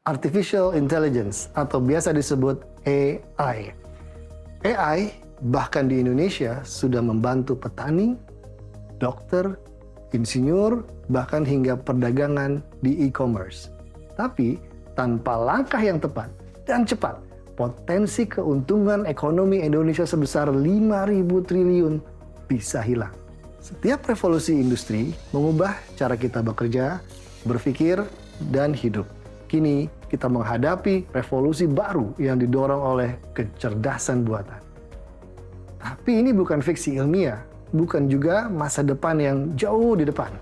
Artificial Intelligence atau biasa disebut AI. AI bahkan di Indonesia sudah membantu petani, dokter, insinyur, bahkan hingga perdagangan di e-commerce. Tapi tanpa langkah yang tepat dan cepat, potensi keuntungan ekonomi Indonesia sebesar 5.000 triliun bisa hilang. Setiap revolusi industri mengubah cara kita bekerja, berpikir, dan hidup. Kini kita menghadapi revolusi baru yang didorong oleh kecerdasan buatan. Tapi ini bukan fiksi ilmiah, bukan juga masa depan yang jauh di depan.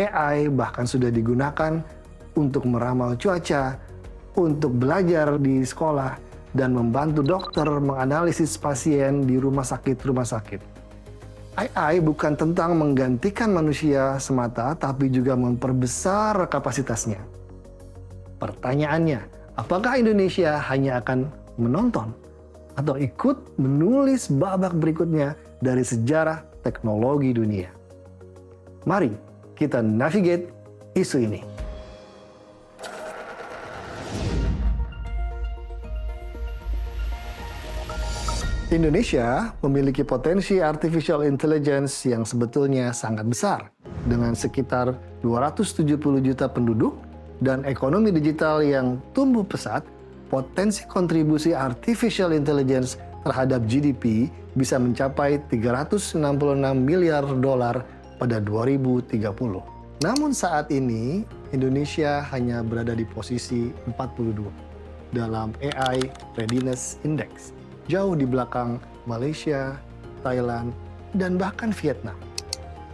AI bahkan sudah digunakan untuk meramal cuaca, untuk belajar di sekolah, dan membantu dokter menganalisis pasien di rumah sakit. AI bukan tentang menggantikan manusia semata, tapi juga memperbesar kapasitasnya. Pertanyaannya, apakah Indonesia hanya akan menonton atau ikut menulis babak berikutnya dari sejarah teknologi dunia? Mari kita navigate isu ini. Indonesia memiliki potensi artificial intelligence yang sebetulnya sangat besar. Dengan sekitar 270 juta penduduk dan ekonomi digital yang tumbuh pesat, potensi kontribusi artificial intelligence terhadap GDP bisa mencapai 366 miliar dolar pada 2030. Namun saat ini, Indonesia hanya berada di posisi 42 dalam AI Readiness Index, jauh di belakang Malaysia, Thailand, dan bahkan Vietnam.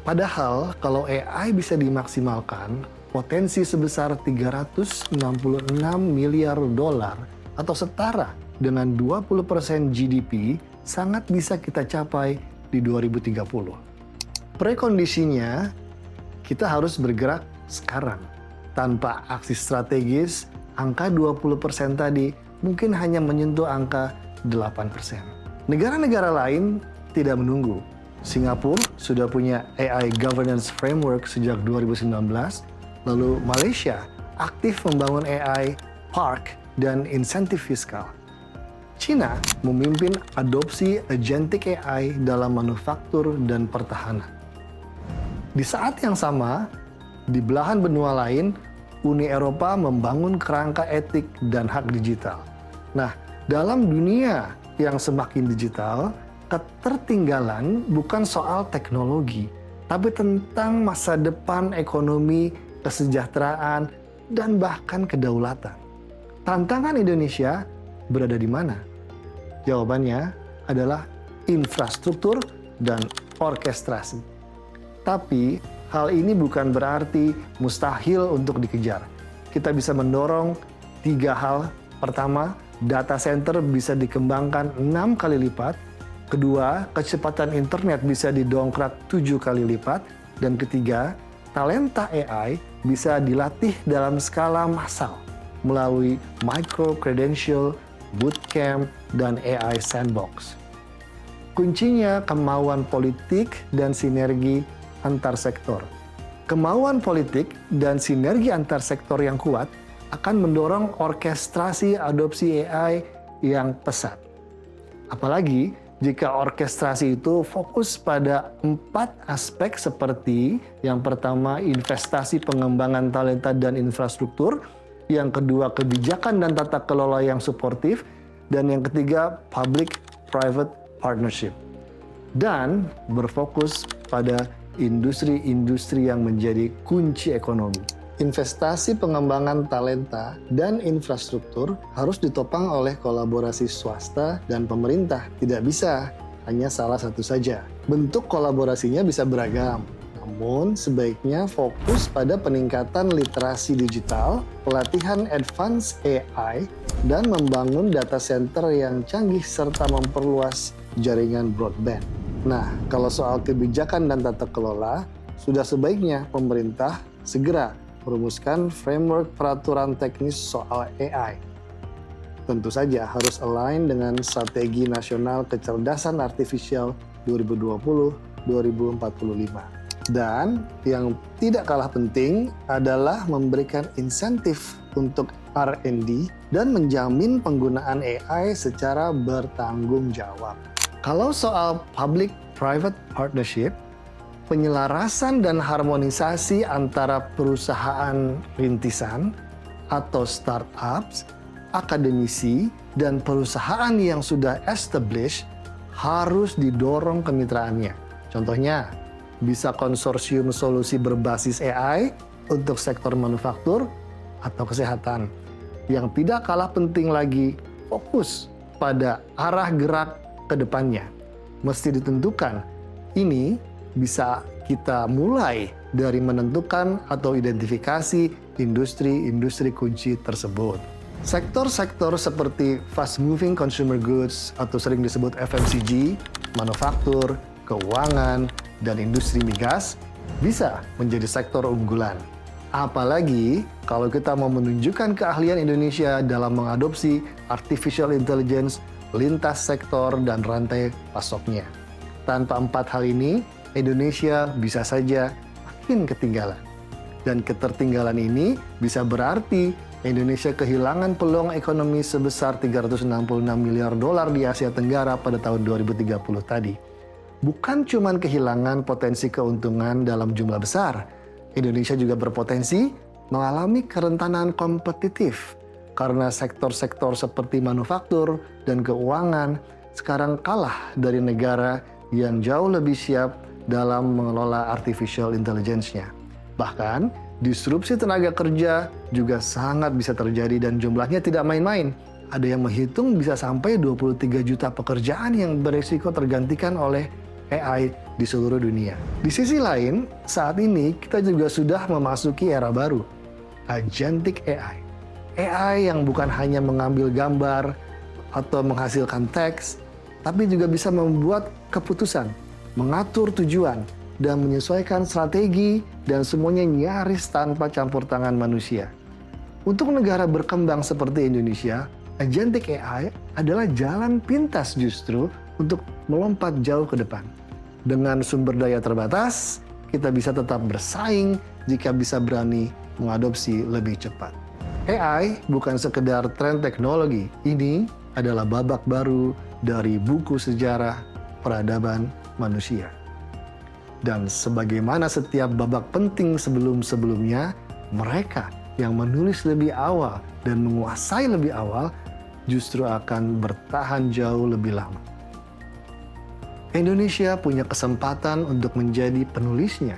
Padahal kalau AI bisa dimaksimalkan, potensi sebesar 366 miliar dolar atau setara dengan 20% GDP sangat bisa kita capai di 2030. Prekondisinya, kita harus bergerak sekarang. Tanpa aksi strategis, angka 20% tadi mungkin hanya menyentuh angka 8%. Negara-negara lain tidak menunggu. Singapura sudah punya AI Governance Framework sejak 2019, lalu Malaysia aktif membangun AI Park dan insentif fiskal. China memimpin adopsi agentic AI dalam manufaktur dan pertahanan. Di saat yang sama, di belahan benua lain, Uni Eropa membangun kerangka etik dan hak digital. Nah, dalam dunia yang semakin digital, ketertinggalan bukan soal teknologi, tapi tentang masa depan ekonomi, kesejahteraan, dan bahkan kedaulatan. Tantangan Indonesia berada di mana? Jawabannya adalah infrastruktur dan orkestrasi. Tapi hal ini bukan berarti mustahil untuk dikejar. Kita bisa mendorong 3 hal. Pertama, data center bisa dikembangkan 6 kali lipat. Kedua, kecepatan internet bisa didongkrak 7 kali lipat. Dan ketiga, talenta AI bisa dilatih dalam skala massal melalui micro-credential, bootcamp, dan AI sandbox. Kuncinya kemauan politik dan sinergi antar sektor. Kemauan politik dan sinergi antar sektor yang kuat akan mendorong orkestrasi adopsi AI yang pesat. Apalagi jika orkestrasi itu fokus pada 4 aspek seperti yang pertama investasi pengembangan talenta dan infrastruktur, yang kedua kebijakan dan tata kelola yang suportif, dan yang ketiga public-private partnership. Dan berfokus pada industri-industri yang menjadi kunci ekonomi. Investasi pengembangan talenta dan infrastruktur harus ditopang oleh kolaborasi swasta dan pemerintah. Tidak bisa hanya salah satu saja. Bentuk kolaborasinya bisa beragam, namun sebaiknya fokus pada peningkatan literasi digital, pelatihan advance AI, dan membangun data center yang canggih serta memperluas jaringan broadband. Nah, kalau soal kebijakan dan tata kelola, sudah sebaiknya pemerintah segera merumuskan framework peraturan teknis soal AI. Tentu saja harus align dengan Strategi Nasional Kecerdasan Artifisial 2020-2045. Dan yang tidak kalah penting adalah memberikan insentif untuk R&D, dan menjamin penggunaan AI secara bertanggung jawab. Kalau soal public-private partnership, penyelarasan dan harmonisasi antara perusahaan rintisan atau startups, akademisi, dan perusahaan yang sudah established harus didorong kemitraannya. Contohnya, bisa konsorsium solusi berbasis AI untuk sektor manufaktur atau kesehatan. Yang tidak kalah penting lagi, fokus pada arah gerak ke depannya. Mesti ditentukan, ini bisa kita mulai dari menentukan atau identifikasi industri-industri kunci tersebut. Sektor-sektor seperti fast moving consumer goods atau sering disebut FMCG, manufaktur, keuangan, dan industri migas bisa menjadi sektor unggulan. Apalagi kalau kita mau menunjukkan keahlian Indonesia dalam mengadopsi artificial intelligence lintas sektor dan rantai pasoknya. Tanpa 4 hal ini, Indonesia bisa saja makin ketinggalan. Dan ketertinggalan ini bisa berarti Indonesia kehilangan peluang ekonomi sebesar 366 miliar dolar di Asia Tenggara pada tahun 2030 tadi. Bukan cuma kehilangan potensi keuntungan dalam jumlah besar, Indonesia juga berpotensi mengalami kerentanan kompetitif karena sektor-sektor seperti manufaktur dan keuangan sekarang kalah dari negara yang jauh lebih siap dalam mengelola artificial intelligence-nya. Bahkan, disrupsi tenaga kerja juga sangat bisa terjadi dan jumlahnya tidak main-main. Ada yang menghitung bisa sampai 23 juta pekerjaan yang berisiko tergantikan oleh AI di seluruh dunia. Di sisi lain, saat ini kita juga sudah memasuki era baru, agentic AI. AI yang bukan hanya mengambil gambar atau menghasilkan teks, tapi juga bisa membuat keputusan, mengatur tujuan, dan menyesuaikan strategi dan semuanya nyaris tanpa campur tangan manusia. Untuk negara berkembang seperti Indonesia, agentic AI adalah jalan pintas justru untuk melompat jauh ke depan. Dengan sumber daya terbatas, kita bisa tetap bersaing jika bisa berani mengadopsi lebih cepat. AI bukan sekedar tren teknologi, ini adalah babak baru dari buku sejarah peradaban manusia. Dan sebagaimana setiap babak penting sebelum-sebelumnya, mereka yang menulis lebih awal dan menguasai lebih awal justru akan bertahan jauh lebih lama. Indonesia punya kesempatan untuk menjadi penulisnya,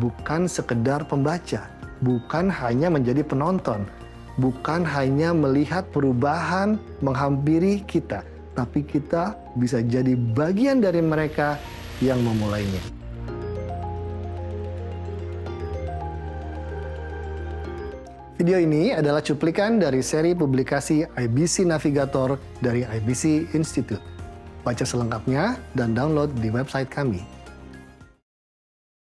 bukan sekedar pembaca, bukan hanya menjadi penonton, bukan hanya melihat perubahan menghampiri kita, tapi kita bisa jadi bagian dari mereka yang memulainya. Video ini adalah cuplikan dari seri publikasi IBC Navigator dari IBC Institute. Baca selengkapnya dan download di website kami.